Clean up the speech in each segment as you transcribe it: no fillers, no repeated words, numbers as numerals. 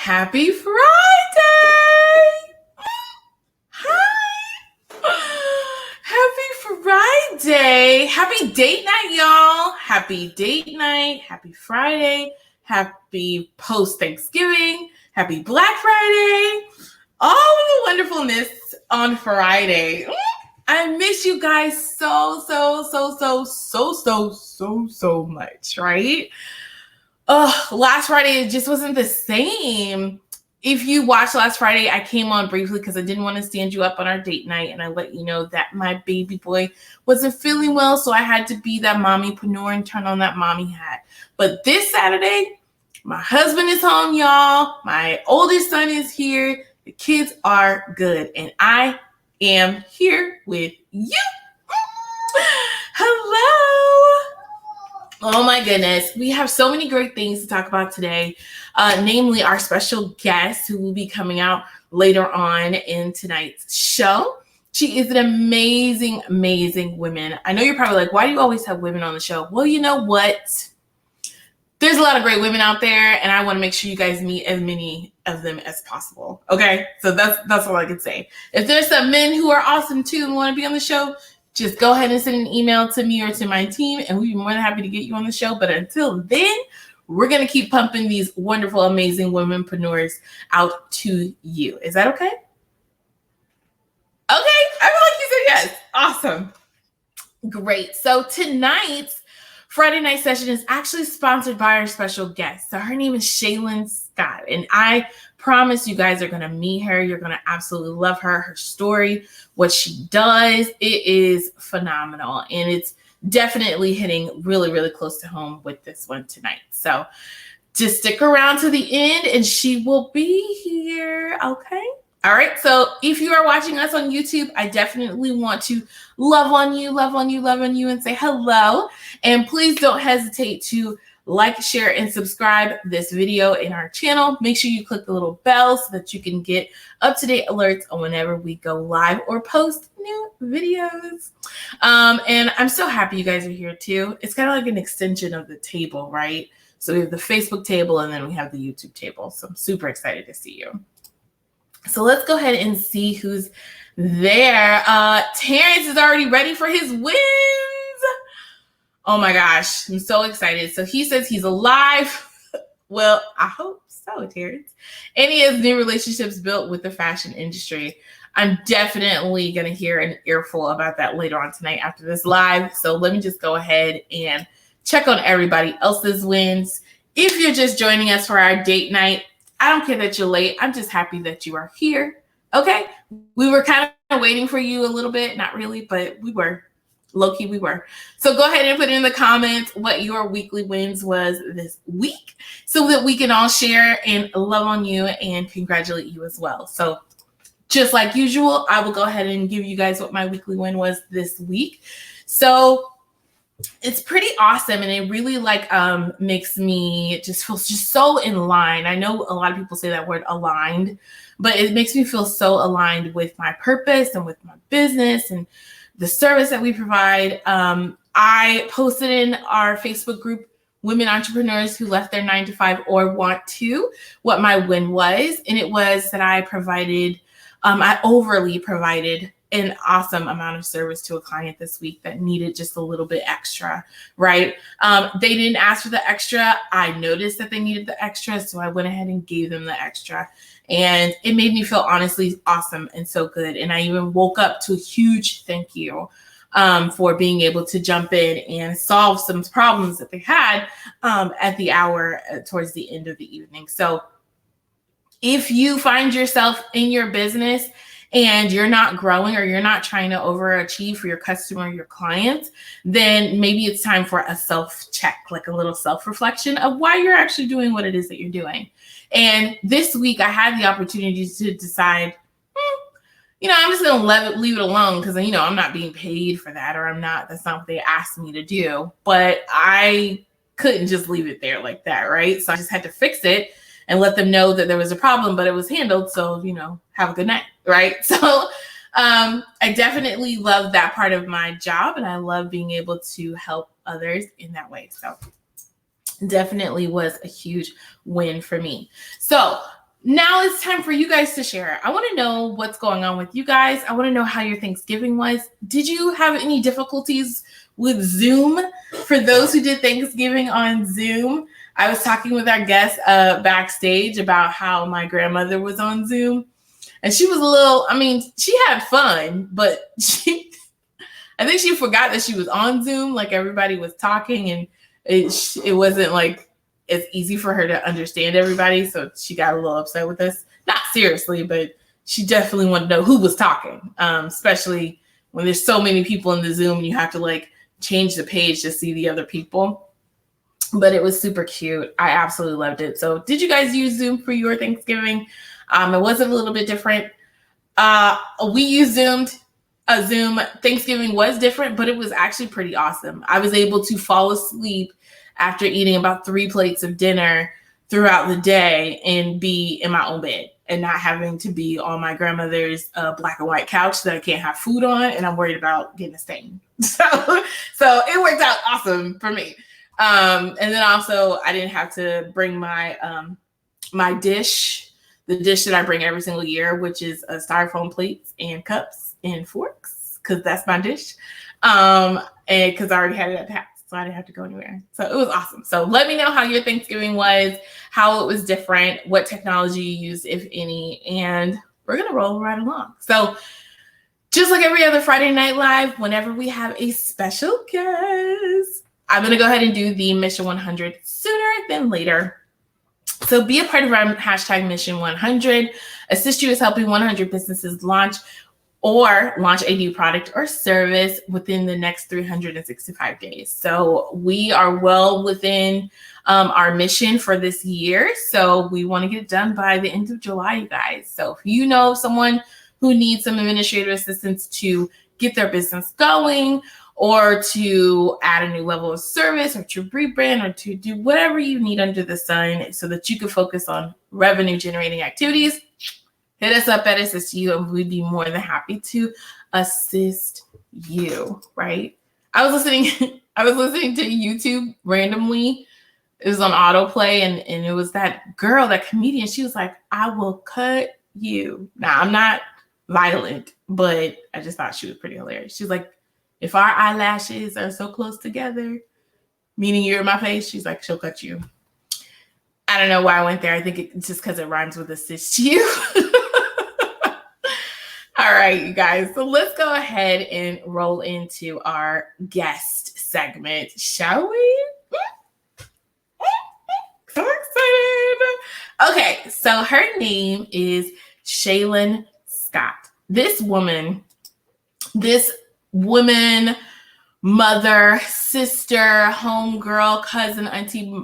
Happy Friday! Hi! Happy Friday! Happy date night, y'all! Happy date night, happy Friday, happy post-Thanksgiving, happy Black Friday, all the wonderfulness on Friday. I miss you guys so much, right? Last Friday, it just wasn't the same. If you watched last Friday, I came on briefly because I didn't want to stand you up on our date night, and I let you know that my baby boy wasn't feeling well, so I had to be that mommypreneur and turn on that mommy hat. But this Saturday, my husband is home, y'all. My oldest son is here. The kids are good, and I am here with you. Hello. Oh my goodness. We have so many great things to talk about today, namely our special guest who will be coming out later on in tonight's show. She is an amazing, amazing woman. I know you're probably like, why do you always have women on the show? Well, you know what? There's a lot of great women out there, and I want to make sure you guys meet as many of them as possible. Okay? So that's all I can say. If there's some men who are awesome too and want to be on the show, just go ahead and send an email to me or to my team, and we'd be more than happy to get you on the show. But until then, we're going to keep pumping these wonderful, amazing womenpreneurs out to you. Is that okay? Okay. I feel like you said yes. Awesome. Great. So tonight's Friday night session is actually sponsored by our special guest. So her name is Shaylin Scott, and I promise you guys are going to meet her. You're going to absolutely love her story, what she does. It is phenomenal, and it's definitely hitting really, really close to home with this one tonight. So just stick around to the end, and she will be here, okay? All right, so if you are watching us on YouTube, I definitely want to love on you, and say hello. And please don't hesitate to like, share, and subscribe this video in our channel. Make sure you click the little bell so that you can get up-to-date alerts on whenever we go live or post new videos. And I'm so happy you guys are here too. It's kind of like an extension of the table, right? So we have the Facebook table and then we have the YouTube table. So I'm super excited to see you. So let's go ahead and see who's there. Terrence is already ready for his wins. Oh my gosh, I'm so excited. So he says he's alive. Well, I hope so, Terrence. And he has new relationships built with the fashion industry. I'm definitely going to hear an earful about that later on tonight after this live. So let me just go ahead and check on everybody else's wins. If you're just joining us for our date night, I don't care that you're late. I'm just happy that you are here. Okay? We were kind of waiting for you a little bit. Not really, but we were. Low-key, we were. So go ahead and put in the comments what your weekly wins was this week so that we can all share and love on you and congratulate you as well. So just like usual, I will go ahead and give you guys what my weekly win was this week. So it's pretty awesome, and it really makes me just feel just so in line. I know a lot of people say that word aligned, but it makes me feel so aligned with my purpose and with my business and the service that we provide. I posted in our Facebook group, Women Entrepreneurs Who Left Their 9-to-5 or Want to, what my win was. And it was that I overly provided an awesome amount of service to a client this week that needed just a little bit extra, right? They didn't ask for the extra. I noticed that they needed the extra, so I went ahead and gave them the extra. And it made me feel honestly awesome and so good. And I even woke up to a huge thank you for being able to jump in and solve some problems that they had at the hour towards the end of the evening. So if you find yourself in your business and you're not growing or you're not trying to overachieve for your customer or your clients, then maybe it's time for a self-check, like a little self-reflection of why you're actually doing what it is that you're doing. And this week I had the opportunity to decide, I'm just going to leave it alone because, I'm not being paid for that, or that's not what they asked me to do. But I couldn't just leave it there like that, right? So I just had to fix it and let them know that there was a problem, but it was handled. So, have a good night, right? So I definitely love that part of my job, and I love being able to help others in that way. So definitely was a huge win for me. So now it's time for you guys to share. I want to know what's going on with you guys. I want to know how your Thanksgiving was. Did you have any difficulties with Zoom? For those who did Thanksgiving on Zoom, I was talking with our guest backstage about how my grandmother was on Zoom. And she was a little, I mean, she had fun, but I think she forgot that she was on Zoom. Like everybody was talking and it wasn't like it's easy for her to understand everybody. So she got a little upset with us. Not seriously, but she definitely wanted to know who was talking, especially when there's so many people in the Zoom and you have to like change the page to see the other people. But it was super cute. I absolutely loved it. So did you guys use Zoom for your Thanksgiving? It was a little bit different. We used Zoom. Thanksgiving was different, but it was actually pretty awesome. I was able to fall asleep after eating about 3 plates of dinner throughout the day and be in my own bed and not having to be on my grandmother's black and white couch that I can't have food on and I'm worried about getting a stain. So it worked out awesome for me. And then also I didn't have to bring my my dish, the dish that I bring every single year, which is styrofoam plates and cups and forks, because that's my dish. And because I already had it at the house. So I didn't have to go anywhere. So it was awesome. So let me know how your Thanksgiving was, how it was different, what technology you used, if any, and we're going to roll right along. So just like every other Friday Night Live, whenever we have a special guest, I'm going to go ahead and do the Mission 100 sooner than later. So be a part of our hashtag Mission 100. Assist you is helping 100 businesses launch a new product or service within the next 365 days. So we are well within our mission for this year. So we want to get it done by the end of July, you guys. So if you know someone who needs some administrative assistance to get their business going, or to add a new level of service, or to rebrand, or to do whatever you need under the sun so that you can focus on revenue generating activities, hit us up at Assist You, and we'd be more than happy to assist you, right? I was listening to YouTube randomly. It was on autoplay, and it was that girl, that comedian. She was like, I will cut you. Now, I'm not violent, but I just thought she was pretty hilarious. She was like, if our eyelashes are so close together, meaning you're in my face, she's like, she'll cut you. I don't know why I went there. I think it's just because it rhymes with assist you. All right, you guys. So let's go ahead and roll into our guest segment, shall we? So excited. Okay, so her name is Shaylin Scott. This woman, mother, sister, homegirl, cousin, auntie,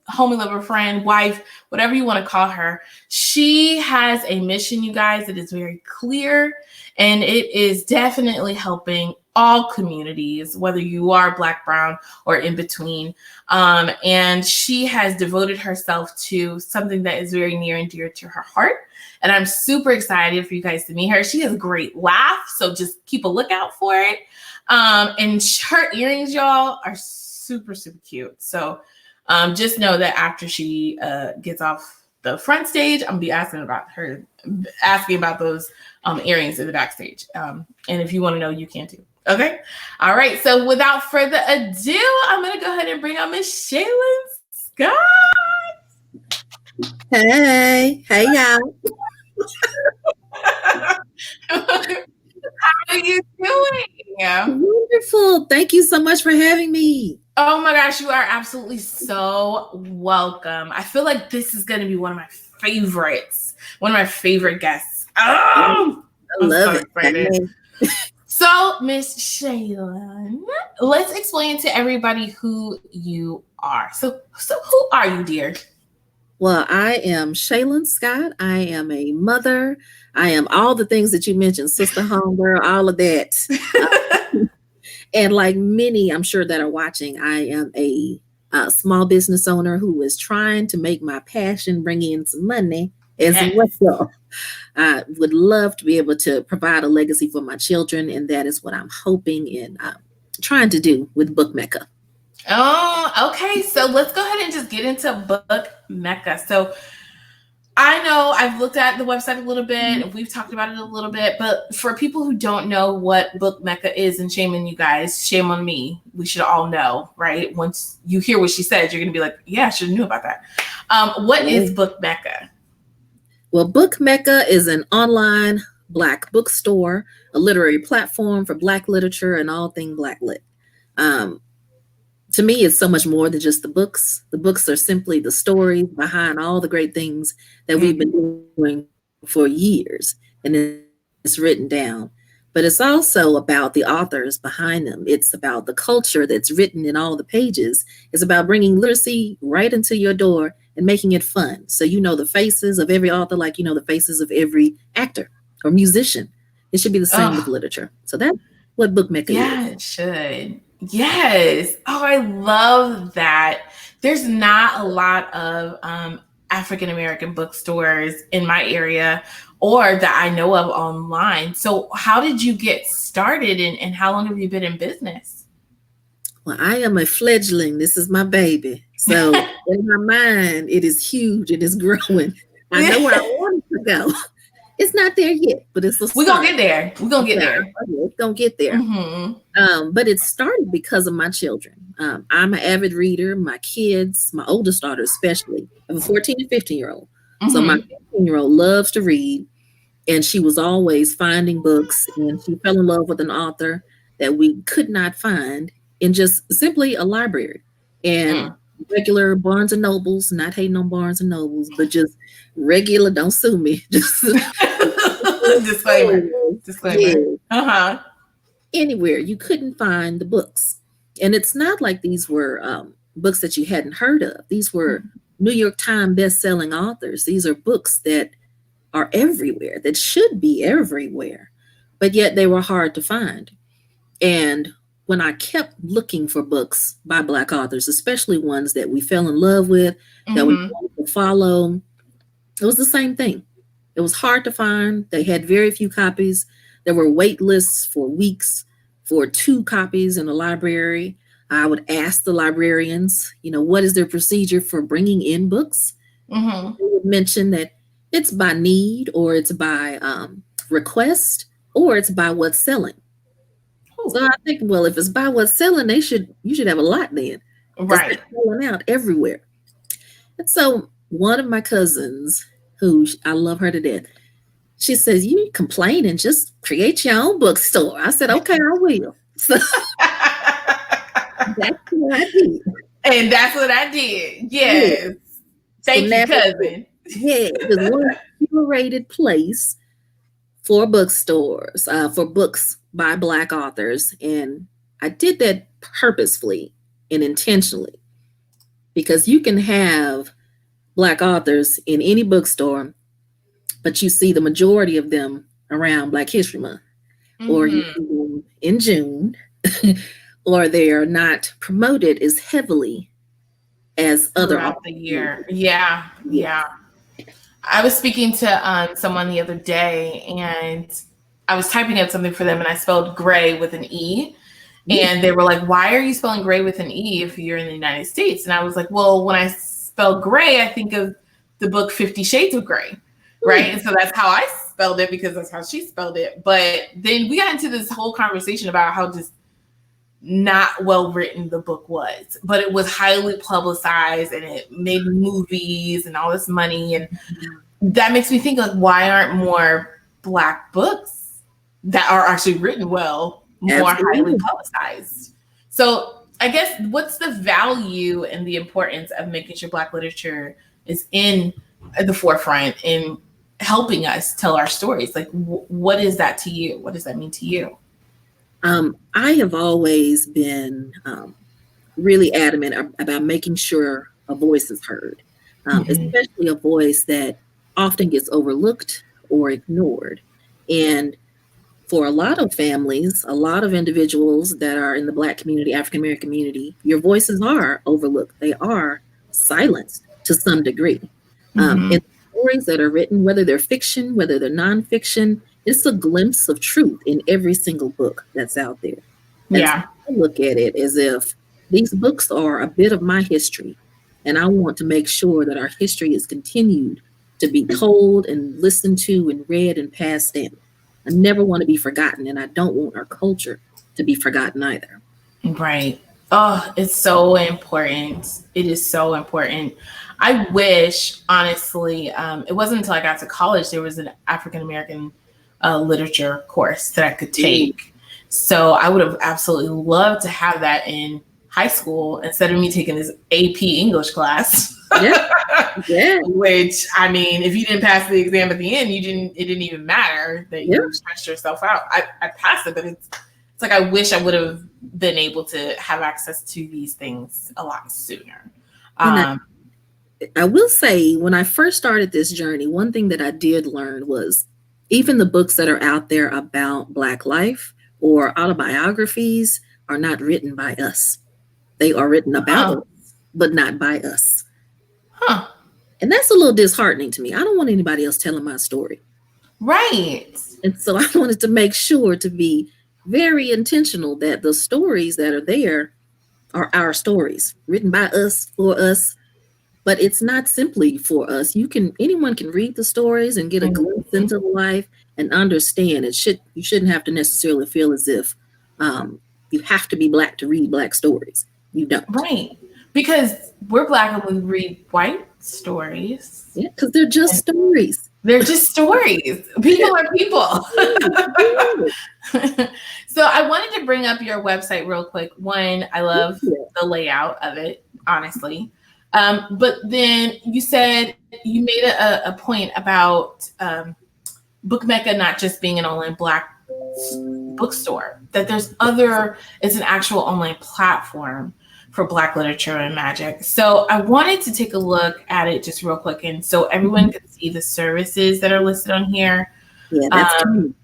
homie lover, friend, wife, whatever you want to call her. She has a mission, you guys, that is very clear, and it is definitely helping all communities, whether you are Black, brown, or in between. And she has devoted herself to something that is very near and dear to her heart. And I'm super excited for you guys to meet her. She has a great laugh, so just keep a lookout for it. And her earrings, y'all, are super, super cute. So just know that after she gets off the front stage, I'm gonna be asking about those earrings in the backstage. And if you want to know, you can too. Okay. All right. So without further ado, I'm gonna go ahead and bring on Miss Shaylin Scott. Hey y'all. How are you doing? Wonderful. Thank you so much for having me. Oh my gosh, you are absolutely so welcome. I feel like this is going to be one of my favorites, one of my favorite guests. Oh, I love it. So, Miss Shaylin, let's explain to everybody who you are. So who are you, dear? Well, I am Shaylin Scott. I am a mother. I am all the things that you mentioned, sister, homegirl, all of that. And like many, I'm sure, that are watching, I am a small business owner who is trying to make my passion bring in some money as well. I would love to be able to provide a legacy for my children, and that is what I'm hoping and trying to do with Book Mecca. Oh, okay. So let's go ahead and just get into Book Mecca. So I know I've looked at the website a little bit. We've talked about it a little bit, but for people who don't know what Book Mecca is, and shame on you guys, shame on me. We should all know, right? Once you hear what she said, you're going to be like, yeah, I should have knew about that. What is Book Mecca? Well, Book Mecca is an online Black bookstore, a literary platform for Black literature and all things Black lit. To me, it's so much more than just the books. The books are simply the stories behind all the great things that we've been doing for years, and it's written down. But it's also about the authors behind them. It's about the culture that's written in all the pages. It's about bringing literacy right into your door and making it fun. So you know the faces of every author, like you know the faces of every actor or musician. It should be the same with literature. So that's what Book Mecca is. Yeah, it should. Yes. Oh, I love that. There's not a lot of African American bookstores in my area or that I know of online. So how did you get started and how long have you been in business? Well, I am a fledgling. This is my baby. So in my mind, it is huge. It is growing. I know where I want it to go. It's not there yet, but it's we're gonna get there. We're gonna get there. It's gonna get there. But it started because of my children. I'm an avid reader. My kids, my oldest daughter especially, I have a 14 and 15-year-old. So my 15-year-old loves to read, and she was always finding books, and she fell in love with an author that we could not find in just simply a library. And regular Barnes and Nobles, not hating on Barnes and Nobles, but just regular, don't sue me. Just disclaimer. Yeah. Anywhere you couldn't find the books. And it's not like these were books that you hadn't heard of. These were New York Times best-selling authors. These are books that are everywhere, that should be everywhere, but yet they were hard to find. And when I kept looking for books by Black authors, especially ones that we fell in love with, that we wanted to follow, it was the same thing. It was hard to find. They had very few copies. There were wait lists for weeks for 2 copies in the library. I would ask the librarians, what is their procedure for bringing in books? They would mention that it's by need, or it's by request, or it's by what's selling. So I think, well, if it's by what's selling, you should have a lot then. Right. It's selling out everywhere. And so one of my cousins, who I love her to death, she says, you complain and just create your own bookstore. I said, okay, I will. So that's what I did. And that's what I did. Yes. Yeah. Thank you, cousin. Yeah, there's one curated place for bookstores, for books by Black authors. And I did that purposefully and intentionally, because you can have Black authors in any bookstore, but you see the majority of them around Black History Month, or you see them in June, or they are not promoted as heavily as other throughout the year. Yeah. I was speaking to someone the other day, and I was typing up something for them, and I spelled gray with an E. And they were like, why are you spelling gray with an E if you're in the United States? And I was like, well, when I spell gray, I think of the book 50 Shades of Grey, right? And so that's how I spelled it, because that's how she spelled it. But then we got into this whole conversation about how just not well written the book was, but it was highly publicized, and it made movies and all this money. And that makes me think, like, why aren't more Black books that are actually written well more highly publicized? So I guess, what's the value and the importance of making sure Black literature is in the forefront in helping us tell our stories? Like, what is that to you? What does that mean to you? I have always been really adamant about making sure a voice is heard, especially a voice that often gets overlooked or ignored. And for a lot of families, a lot of individuals that are in the Black community, African American community, your voices are overlooked. They are silenced to some degree. And stories that are written, whether they're fiction, whether they're nonfiction, it's a glimpse of truth in every single book that's out there. And so I look at it as if these books are a bit of my history, and I want to make sure that our history is continued to be told and listened to and read and passed down. I never want to be forgotten, and I don't want our culture to be forgotten either. Right. Oh, it's so important. It is so important. I wish, honestly, it wasn't until I got to college there was an African American literature course that I could take. So I would have absolutely loved to have that in high school instead of me taking this AP English class. Yeah. Which, I mean, if you didn't pass the exam at the end, it didn't even matter that you stretched yourself out. I passed it, but it's like I wish I would have been able to have access to these things a lot sooner. I will say, when I first started this journey, one thing that I did learn was even the books that are out there about Black life or autobiographies are not written by us. They are written about us, but not by us. And that's a little disheartening to me. I don't want anybody else telling my story. Right. And so I wanted to make sure to be very intentional that the stories that are there are our stories, written by us, for us. But it's not simply for us. Anyone can read the stories and get a glimpse into life and understand. You shouldn't have to necessarily feel as if you have to be Black to read Black stories. You don't. Right. Because we're Black and we read white stories. Yeah, because they're just stories. They're just stories. People are people. So I wanted to bring up your website real quick. One, I love the layout of it, honestly. But then you said you made a point about Book Mecca not just being an online Black bookstore, that it's an actual online platform for Black literature and magic. So I wanted to take a look at it just real quick, and so everyone could see the services that are listed on here. Yeah, that's true.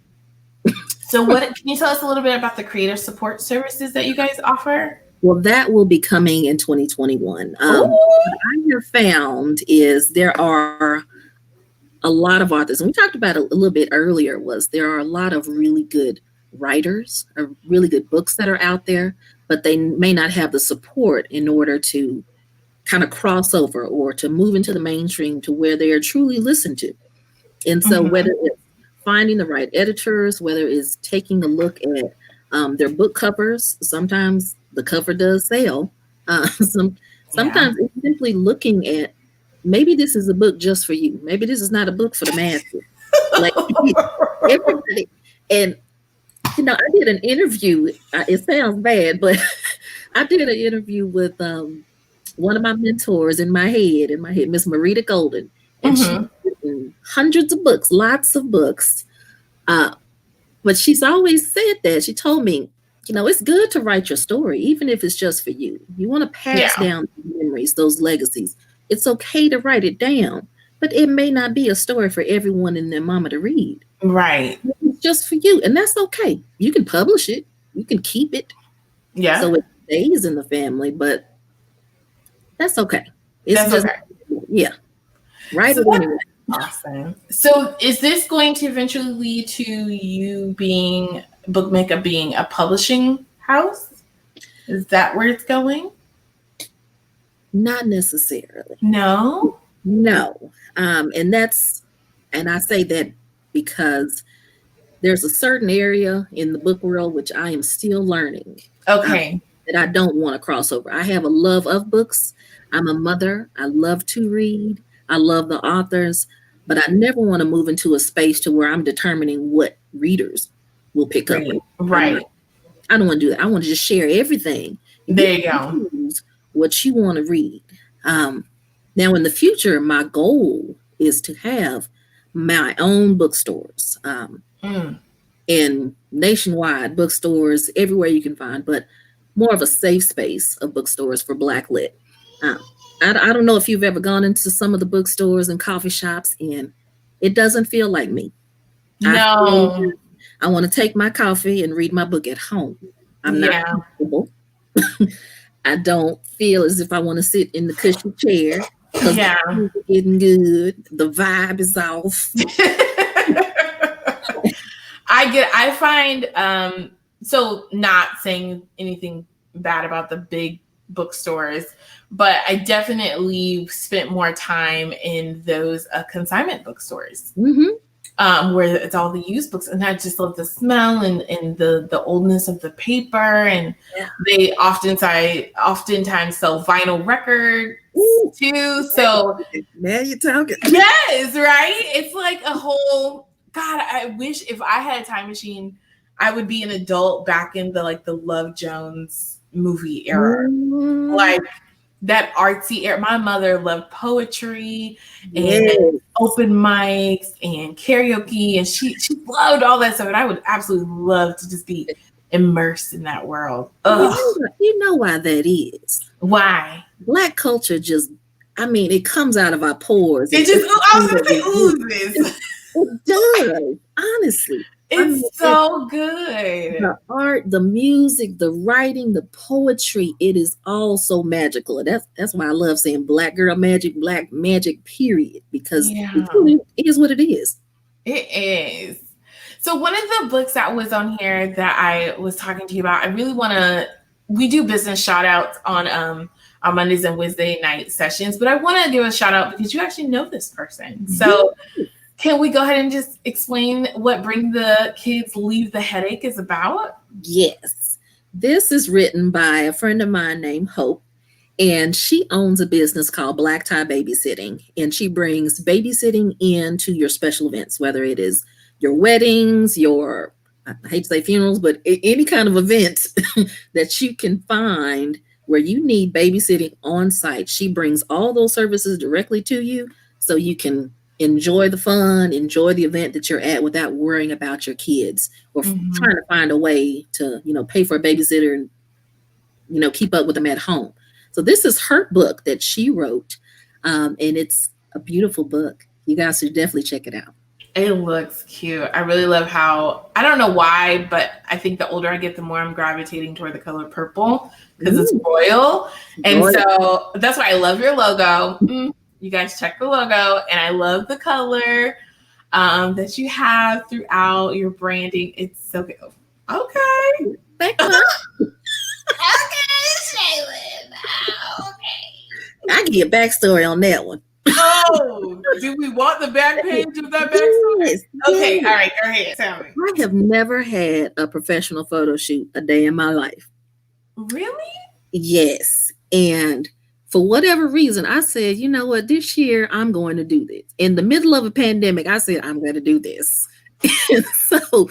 So can you tell us a little bit about the creator support services that you guys offer? Well, that will be coming in 2021. What I have found is there are a lot of authors, and we talked about it a little bit earlier, there are a lot of really good writers or really good books that are out there, but they may not have the support in order to kind of cross over or to move into the mainstream to where they are truly listened to. And so whether it's finding the right editors, whether it's taking a look at their book covers, sometimes the cover does sell. Sometimes it's simply looking at, maybe this is a book just for you. Maybe this is not a book for the masses. Like everybody. And I did an interview. It sounds bad, but I did an interview with one of my mentors in my head, Miss Marita Golden, and she's written hundreds of books, lots of books. But she's always said that. She told me, it's good to write your story, even if it's just for you. You want to pass down memories, those legacies. It's okay to write it down, but it may not be a story for everyone and their mama to read. Right. It's just for you, and that's okay. You can publish it. You can keep it. Yeah. So it stays in the family, but that's okay. That's okay. Yeah. Write it anyway. Awesome. So is this going to eventually lead to you Book Mecca being a publishing house? Is that where it's going? Not necessarily. No? No. And I say that because there's a certain area in the book world which I am still learning. Okay. That I don't want to cross over. I have a love of books. I'm a mother. I love to read. I love the authors, but I never want to move into a space to where I'm determining what readers will pick up. Right. I don't want to do that. I want to just share everything. There you go. What you want to read. Now, in the future, my goal is to have my own bookstores and nationwide bookstores everywhere you can find, but more of a safe space of bookstores for Black lit. I don't know if you've ever gone into some of the bookstores and coffee shops, and it doesn't feel like me. No. I want to take my coffee and read my book at home. I'm not comfortable. I don't feel as if I want to sit in the cushy chair. Yeah. It's getting good. The vibe is off. I find, so not saying anything bad about the big bookstores, but I definitely spent more time in those consignment bookstores. Where it's all the used books, and I just love the smell and the oldness of the paper, and they oftentimes sell vinyl records too. So now you're talking. Yes, right? It's like a whole God, I wish if I had a time machine, I would be an adult back in the Love Jones movie era. Like that artsy era. My mother loved poetry and open mics and karaoke, and she loved all that stuff. And I would absolutely love to just be immersed in that world. You know why that is? Why? Black culture just, I mean, it comes out of our pores. It just, I was going to say oozes. It does, honestly. It's so good. The art, the music, the writing, the poetry, it is all so magical. And that's why I love saying black girl magic, black magic, period. Because it is what it is. It is. So one of the books that was on here that I was talking to you about, I really want to, we do business shout outs on Mondays and Wednesday night sessions, but I want to give a shout out because you actually know this person. So can we go ahead and just explain what Bring the Kids Leave the Headache is about? Yes. This is written by a friend of mine named Hope, and she owns a business called Black Tie Babysitting, and she brings babysitting into your special events, whether it is your weddings, your, I hate to say funerals, but any kind of event that you can find where you need babysitting on site. She brings all those services directly to you so you can enjoy the fun, enjoy the event that you're at without worrying about your kids or trying to find a way to, pay for a babysitter and, keep up with them at home. So this is her book that she wrote, and it's a beautiful book. You guys should definitely check it out. It looks cute. I really love how, I don't know why, but I think the older I get, the more I'm gravitating toward the color purple because it's royal. And so that's why I love your logo. You guys check the logo, and I love the color that you have throughout your branding. It's so good. Okay. Thank you. Okay, Shaylin. Okay. I give you a backstory on that one. Oh, do we want the back page of that backstory? Yes, okay, all right, go ahead. Tell me. I have never had a professional photo shoot a day in my life. Really? Yes. And for whatever reason, I said, you know what, this year I'm going to do this. In the middle of a pandemic, I said, I'm going to do this. And so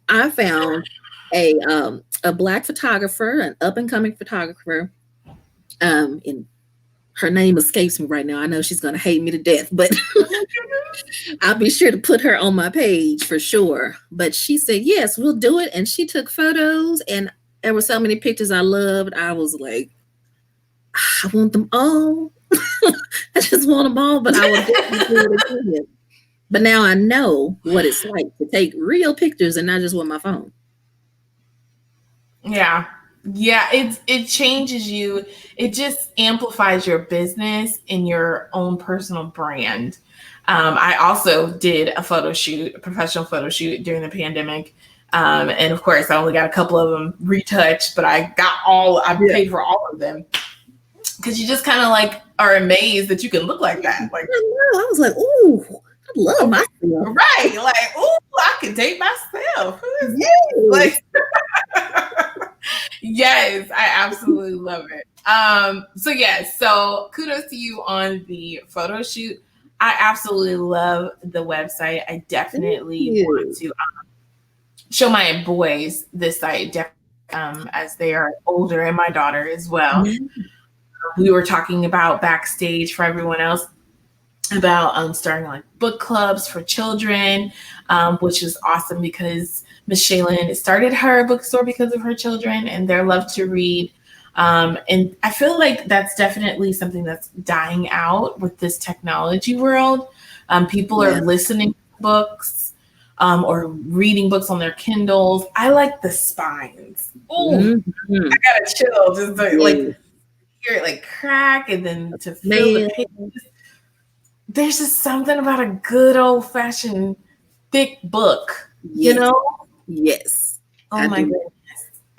I found a Black photographer, an up and coming photographer, and her name escapes me right now. I know she's going to hate me to death, but I'll be sure to put her on my page for sure. But she said, yes, we'll do it. And she took photos, and there were so many pictures I loved. I was like, I want them all. I just want them all, but I will definitely do it again. But now I know what it's like to take real pictures and not just with my phone. Yeah. Yeah, it changes you. It just amplifies your business and your own personal brand. I also did a professional photo shoot during the pandemic. And of course, I only got a couple of them retouched, but I paid for all of them. Because you just kind of like are amazed that you can look like that. Like I was like, ooh, I love myself. Right. Like, ooh, I can date myself. Who is this? Like yes, I absolutely love it. So kudos to you on the photo shoot. I absolutely love the website. I definitely want to show my boys this site as they are older, and my daughter as well. We were talking about backstage for everyone else about starting like book clubs for children, which is awesome because Miss Shaylin started her bookstore because of her children and their love to read. And I feel like that's definitely something that's dying out with this technology world. People are listening to books or reading books on their Kindles. I like the spines. Oh, I gotta chill. Just like hear it like crack and then to feel the pages. There's just something about a good old fashioned thick book, you know? Yes. Oh my goodness.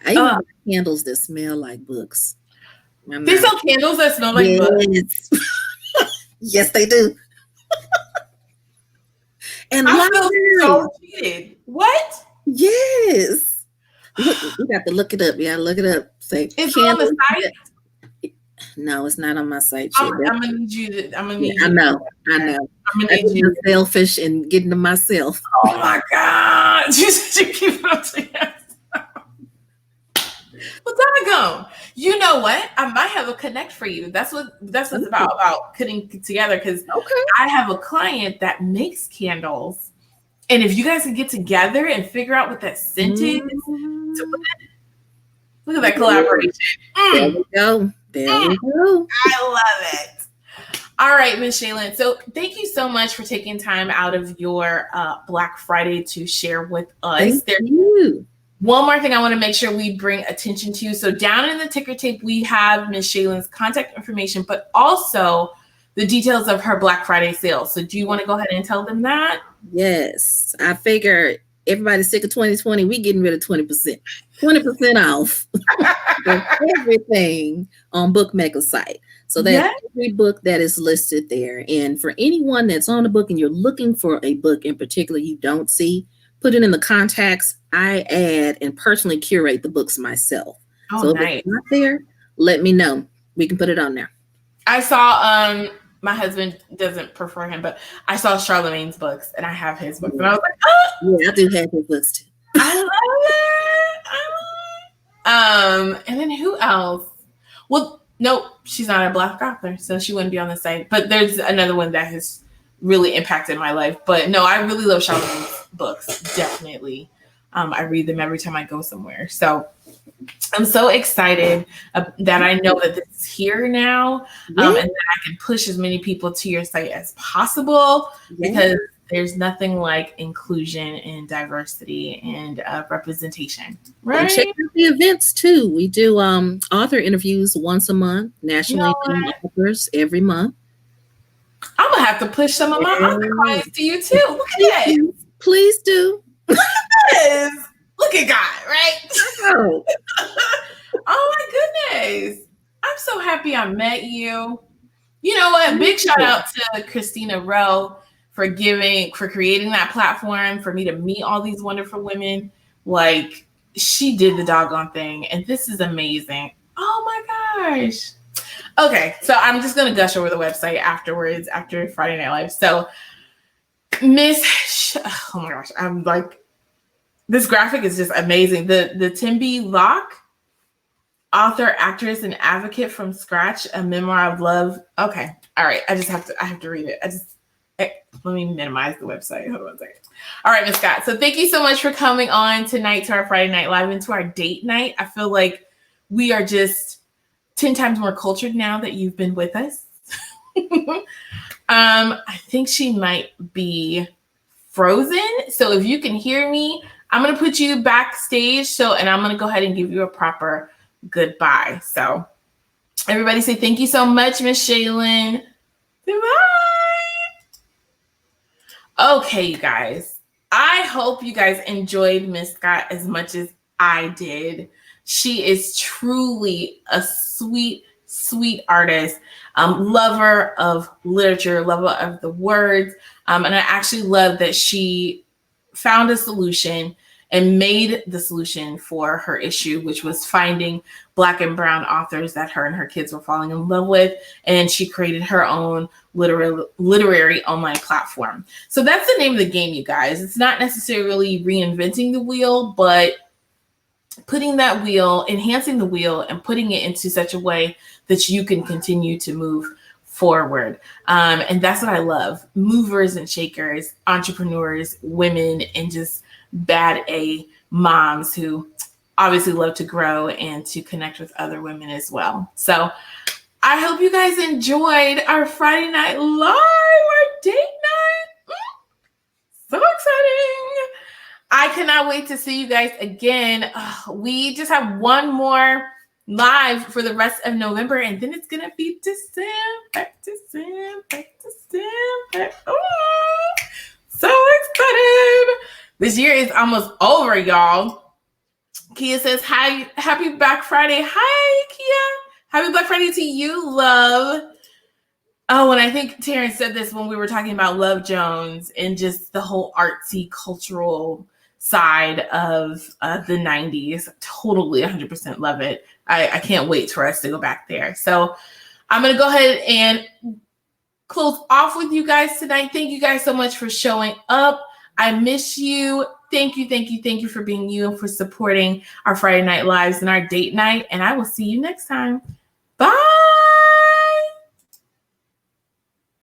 I even have candles that smell like books. I'm They not. sell candles that smell like books. Yes. Yes, they do. And I feel libraries. so cheated. What? Yes. Look, you got to look it up. Yeah, look it up. Say Is it on the candles. site? No, it's not on my site I'm, yet. I'm gonna need you to. I'm gonna Yeah, need I you. know. I know. I'm gonna I need get you. selfish and getting to myself. Oh my God! You said you keep it up to yourself. Well, doggone. You know what? I might have a connect for you. That's what's about putting together, because Okay. I have a client that makes candles, and if you guys can get together and figure out what that scent is, look at that collaboration. There we go. There we go. I love it. All right, Ms. Shaylin. So thank you so much for taking time out of your Black Friday to share with us. Thank you. One more thing I want to make sure we bring attention to. So down in the ticker tape, we have Ms. Shaylin's contact information, but also the details of her Black Friday sale. So do you want to go ahead and tell them that? Yes. I figure everybody's sick of 2020. We getting rid of 20%. 20% off everything on Book Mecca's site. So that's every book that is listed there. And for anyone that's on the book and you're looking for a book in particular you don't see, put it in the contacts. I add and personally curate the books myself. So if it's not there, let me know. We can put it on there. I saw my husband doesn't prefer him, but I saw Charlemagne's books and I have his books. And I was like, oh, yeah, I do have his books too. I love it. And then who else? Well, nope, she's not a Black author, so she wouldn't be on the site. But there's another one that has really impacted my life. But no, I really love Charlemagne's books. Definitely. I read them every time I go somewhere. So I'm so excited that I know that this is here now, and that I can push as many people to your site as possible, because there's nothing like inclusion and diversity and representation. Right? And check out the events too. We do author interviews once a month, nationally known authors every month. I'm gonna have to push some of my author clients to you too. Look at that. Please do. Look at this. Look at God, right? Oh my goodness. I'm so happy I met you. You know what? Big shout out to Christina Rowe for creating that platform for me to meet all these wonderful women. Like, she did the doggone thing. And this is amazing. Oh my gosh. Okay. So I'm just going to gush over the website afterwards, after Friday Night Live. So oh my gosh. I'm like, this graphic is just amazing. The Timby Locke, author, actress, and advocate from scratch, a memoir of love. Okay. All right. I have to read it. Let me minimize the website. Hold on one second. All right, Ms. Scott. So thank you so much for coming on tonight to our Friday Night Live and to our date night. I feel like we are just 10 times more cultured now that you've been with us. I think she might be frozen. So if you can hear me, I'm going to put you backstage. And I'm going to go ahead and give you a proper goodbye. So everybody say thank you so much, Miss Shaylin. Goodbye. Okay, you guys. I hope you guys enjoyed Miss Scott as much as I did. She is truly a sweet, sweet artist, lover of literature, lover of the words. And I actually love that she found a solution and made the solution for her issue, which was finding Black and brown authors that her and her kids were falling in love with. And she created her own literary online platform. So that's the name of the game, you guys. It's not necessarily reinventing the wheel, but putting that wheel, enhancing the wheel, and putting it into such a way that you can continue to move forward. And that's what I love. Movers and shakers, entrepreneurs, women, and just bad A moms who obviously love to grow and to connect with other women as well. So I hope you guys enjoyed our Friday Night Live, our date night. So exciting. I cannot wait to see you guys again. We just have one more live for the rest of November, and then it's going to be December. Oh, so excited. This year is almost over, y'all. Kia says, hi, happy Black Friday. Hi, Kia. Happy Black Friday to you, love. Oh, and I think Terrence said this when we were talking about Love Jones and just the whole artsy cultural side of the 90s. Totally 100% love it. I can't wait for us to go back there. So I'm going to go ahead and close off with you guys tonight. Thank you guys so much for showing up. I miss you. Thank you for being you and for supporting our Friday Night Lives and our date night. And I will see you next time.